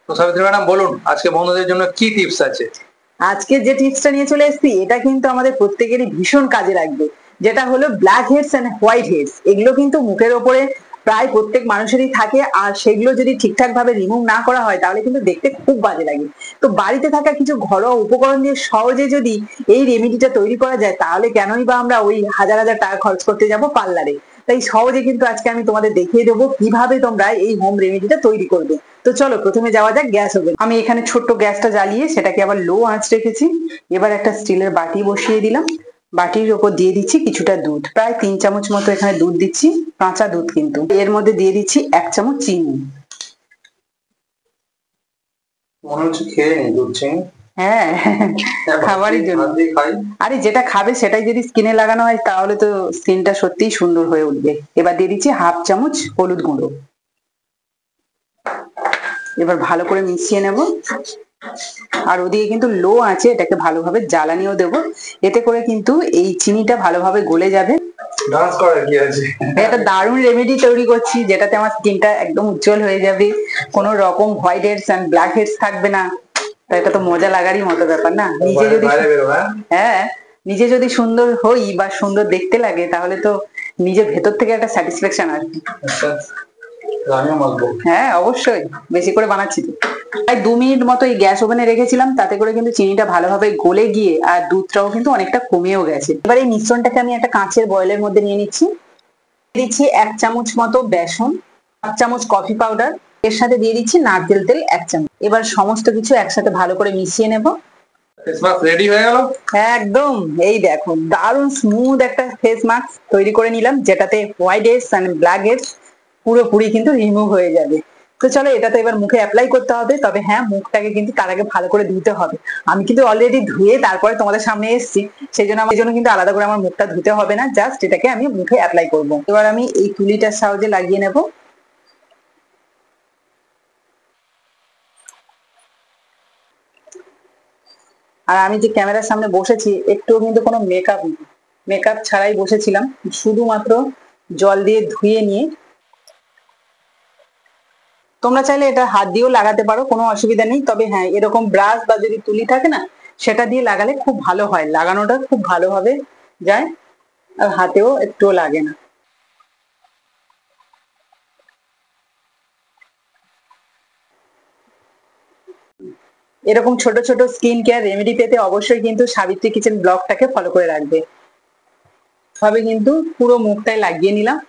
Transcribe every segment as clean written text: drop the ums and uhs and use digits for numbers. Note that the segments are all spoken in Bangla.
তো সাবিত্রী ম্যাডাম বলুন আজকে বন্ধুদের জন্য কি টিপস আছে? আজকে যে টিপসটা নিয়ে চলে এসেছি এটা কিন্তু আমাদের প্রত্যেকেরই ভীষণ কাজে লাগবে। যেটা হলো blackheads and whiteheads. এগুলো কিন্তু মুখের ওপরে প্রায় প্রত্যেক মানুষেরই থাকে, আর সেগুলো যদি ঠিকঠাক ভাবে রিমুভ না করা হয় তাহলে কিন্তু দেখতে খুব বাজে লাগে। তো বাড়িতে থাকা কিছু ঘরোয়া উপকরণ দিয়ে সহজে যদি এই রেমেডিটা তৈরি করা যায় তাহলে কেনই বা আমরা ওই হাজার হাজার টাকা খরচ করতে যাব পার্লারে। তাই সহজে কিন্তু আজকে আমি তোমাদের দেখিয়ে দেবো কিভাবে তোমরা এই হোম রেমেডিটা তৈরি করবে। তো চলো প্রথমে যাওয়া যাক গ্যাস ওভেন। আমি এখানে ছোট্ট গ্যাসটা জ্বালিয়ে সেটাকে আবার লো আঁচ রেখেছি। এবার একটা স্টিলের বাটি বসিয়ে দিলাম। বাটির ওপর দিয়ে দিচ্ছি কিছুটা দুধ, প্রায় 3 চামচ মতো এখানে দুধ দিচ্ছি, কাঁচা দুধ কিন্তু। এর মধ্যে দিয়ে দিচ্ছি 1 চামচ চিনি। মনে হচ্ছে খেয়ে নি দুধ চিনি। হ্যাঁ, খাবারই জন্য। আরে যেটা খাবে সেটাই যদি স্কিনে লাগানো হয় তাহলে তো স্কিনটা সত্যিই সুন্দর হয়ে উঠবে। এবার দিয়ে দিচ্ছি 1/2 চামচ হলুদ গুঁড়ো। এবার ভালো করে মিশিয়ে নেব। আর ওদিকে কিন্তু লো আছে, এটাকে ভালোভাবে জ্বালানিও দেবো। এতে করে কিন্তু এই চিনিটা ভালোভাবে গলে যাবে। ডান্স করার কি আছে? একটা দারুণ রেমেডি তৈরি করছি যেটাতে আমার স্কিনটা একদম উজ্জ্বল হয়ে যাবে, কোনো রকম whiteheads and blackheads থাকবে না। তো এটা তো মজা লাগারই মতো ব্যাপার না? নিজে যদি, হ্যাঁ, নিজে যদি সুন্দর হই বা সুন্দর দেখতে লাগে তাহলে তো নিজের ভেতর থেকে একটা স্যাটিসফ্যাকশন আসবে। হ্যাঁ অবশ্যই, বেশি করে বানাচ্ছি তো। প্রায় 2 মিনিট মতো এই গ্যাস ওভেনে রেখেছিলাম, তাতে করে কিন্তু চিনিটা ভালোভাবে গলে গিয়ে আর দুধটাও কিন্তু অনেকটা কমেও গেছে। এবার এই মিশ্রণটাকে আমি একটা কাঁচের বয়েলের মধ্যে নিয়ে নিচ্ছি। দিচ্ছি 1 চামচ মতো বেসন, 1 চামচ কফি পাউডার, এর সাথে দিয়ে দিচ্ছি নারকেল তেল 1 চামচ। এবার সমস্ত কিছু একসাথে ভালো করে মিশিয়ে নেব। ফেস মাস্ক রেডি হয়ে গেল একদম। এই দেখো দারুণ স্মুথ একটা ফেস মাস্ক তৈরি করে নিলাম, যেটাতে whiteheads and blackheads পুরোপুরি কিন্তু রিমুভ হয়ে যাবে। তো চলো এটা তো এবার মুখে অ্যাপ্লাই করতে হবে, তবে হ্যাঁ মুখটাকে কিন্তু তার আগে ভালো করে ধুতে হবে। আমি কিন্তু অলরেডি ধুয়ে তারপরে তোমাদের সামনে এসেছি, সেই জন্য আমার জন্য কিন্তু আলাদা করে আমার মুখটা ধুতে হবে না, জাস্ট এটাকে আমি মুখে অ্যাপ্লাই করব। এবার আমি এই তুলিটার সাহায্যে লাগিয়ে নেব। আর আমি যে ক্যামেরার সামনে বসেছি একটুও কিন্তু কোনো মেকআপ ছাড়াই বসেছিলাম, শুধুমাত্র জল দিয়ে ধুয়ে নিয়ে। তোমরা চাইলে এটা হাত দিয়েও লাগাতে পারো, কোনো অসুবিধা নেই, তবে হ্যাঁ এরকম ব্রাশ বা যদি তুলি থাকে না সেটা দিয়ে লাগালে খুব ভালো হয়, লাগানোটা খুব ভালোভাবে যায় আর হাতেও একটুও লাগে না। এরকম ছোট ছোট স্কিন কেয়ার রেমেডি পেতে অবশ্যই কিন্তু সাবিত্রী কিচেন ব্লগটাকে ফলো করে রাখবে। ভাবে কিন্তু পুরো মুখটাই লাগিয়ে নিলাম।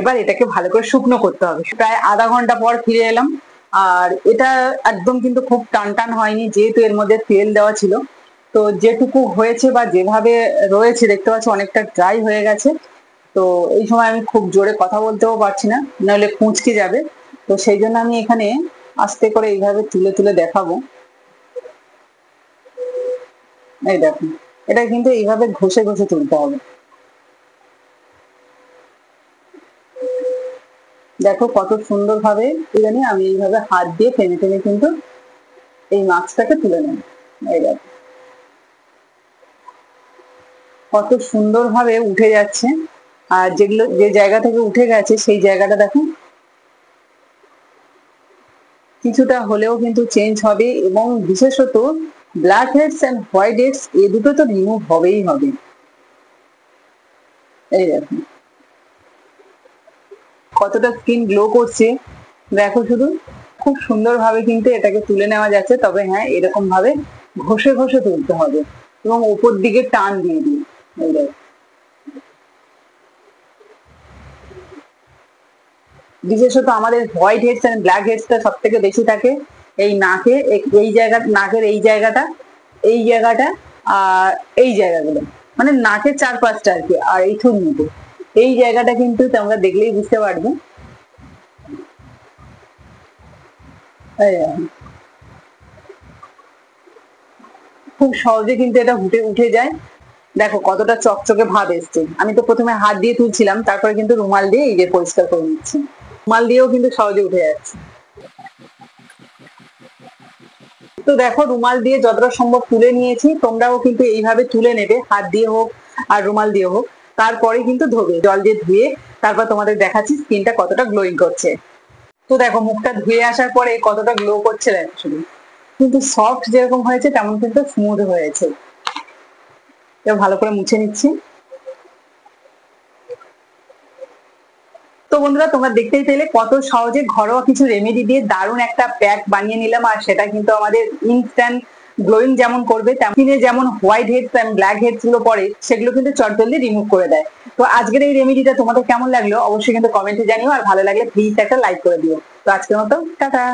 এবার এটাকে ভালো করে শুকনো করতে হবে। প্রায় আধা ঘন্টা পর ফিরে এলাম, আর এটা একদম কিন্তু খুব টান টান হয়নি, যেহেতু এর মধ্যে তেল দেওয়া ছিল। তো যেটুকু হয়েছে বা যেভাবে রয়েছে দেখতে পাচ্ছি অনেকটা ড্রাই হয়ে গেছে। তো এই সময় আমি খুব জোরে কথা বলতেও পারছি না, নাহলে কুঁচকে যাবে। তো সেই জন্য আমি এখানে আস্তে করে এইভাবে তুলে তুলে দেখাবো। এই দেখুন, এটা কিন্তু এইভাবে ঘষে ঘষে তুলতে হবে। দেখো কত সুন্দর ভাবে জানি আমি এইভাবে হাত দিয়ে টেনে টেনে কিন্তু এই মাছটাকে তুলে নেব। এই দেখো কত সুন্দর ভাবে উঠে যাচ্ছে, আর যেগুলো যে জায়গা থেকে উঠে গেছে সেই জায়গাটা দেখো কিছুটা হলেও কিন্তু চেঞ্জ হবে, এবং বিশেষত blackheads and whiteheads এই দুটো তো রিমুভ হবেই হবে। এই দেখো কতটা স্কিন গ্লো করছে, দেখো শুধু। খুব সুন্দর ভাবে কিন্তু এটাকে তুলে নেওয়া যাচ্ছে, তবে হ্যাঁ এরকম ভাবে ঘষে ঘষে তুলতে হবে এবং উপর দিকে টান দিয়ে দিয়ে। এই দেখো বিশেষত আমাদের হোয়াইট হেডস এন্ড ব্ল্যাক হেডসটা সব থেকে বেশি থাকে এই নাকে, এই জায়গা, নাকের এই জায়গাটা, এই জায়গাটা, আর এই জায়গাগুলো, মানে নাকের চারপাশটা আর কি, আর এই থুর মতো এই জায়গাটা কিন্তু তোমরা দেখলেই বুঝতে পারবে। খুব সহজে কিন্তু এটা উঠে উঠে যায়। দেখো কতটা চকচকে ভাব এসছে। আমি তো প্রথমে হাত দিয়ে তুলছিলাম, তারপরে কিন্তু রুমাল দিয়ে এই যে পরিষ্কার করে নিচ্ছি। রুমাল দিয়েও কিন্তু সহজে উঠে যাচ্ছে। তো দেখো রুমাল দিয়ে যতটা সম্ভব তুলে নিয়েছি, তোমরাও কিন্তু এইভাবে তুলে নেবে, হাত দিয়ে হোক আর রুমাল দিয়ে হোক। তারপরে কিন্তু ধোবে, জল দিয়ে ধুয়ে তারপর তোমাদের দেখাচ্ছি স্কিনটা কতটা গ্লোয়িং করছে। তো দেখো মুখটা ধুয়ে আসার পরে কতটা গ্লো করছে দেখো শুধু, কিন্তু সফট যেরকম হয়েছে তেমন কিন্তু স্মুথ হয়েছে। এবার ভালো করে মুছে নিচ্ছি। তো বন্ধুরা তোমরা দেখতেই পেলে কত সহজে ঘরোয়া কিছু রেমেডি দিয়ে দারুণ একটা প্যাক বানিয়ে নিলাম, আর সেটা কিন্তু আমাদের ইনস্ট্যান্ট গ্লোয়িং যেমন করবে তেমনি যেমন whiteheads and blackheads গুলো পড়ে সেগুলো কিন্তু চটজলদি রিমুভ করে দেয়। তো আজকের এই রেমেডিটা তোমাদের কেমন লাগলো অবশ্যই কিন্তু কমেন্টে জানিও, আর ভালো লাগলে প্লিজ একটা লাইক করে দিও। তো আজকের মতো টাটা।